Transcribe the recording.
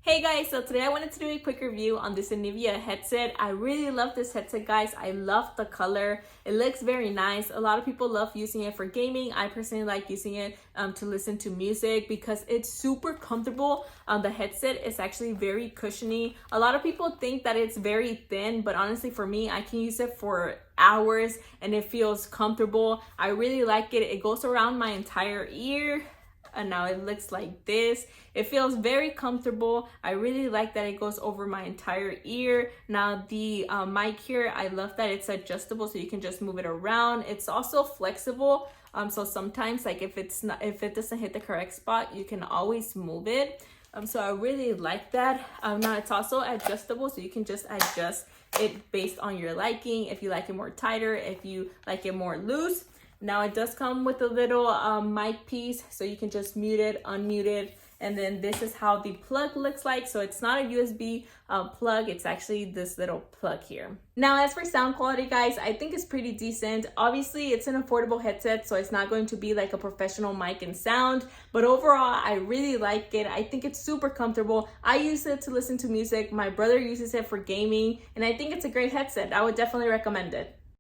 Hey guys, so today I wanted to do a quick review on this Anivia headset. I really love this headset, guys. I love the color. It looks very nice. A lot of people love using it for gaming. I personally like using it to listen to music because it's super comfortable. The headset is actually very cushiony. A lot of people think that it's very thin, but honestly for me, I can use it for hours and it feels comfortable. I really like it. It goes around my entire ear. And now it looks like this. It feels very comfortable. I really like that it goes over my entire ear. Now the mic here, I love that it's adjustable so you can just move it around. It's also flexible. So sometimes like if it doesn't hit the correct spot, you can always move it. So I really like that. Now it's also adjustable, so you can just adjust it based on your liking. If you like it more tighter, if you like it more loose. Now it does come with a little mic piece, so you can just mute it, unmute it, and then this is how the plug looks like. So it's not a USB plug, it's actually this little plug here. Now as for sound quality, guys, I think it's pretty decent. Obviously it's an affordable headset, so it's not going to be like a professional mic and sound, but overall I really like it. I think it's super comfortable. I use it to listen to music. My brother uses it for gaming, and I think it's a great headset. I would definitely recommend it.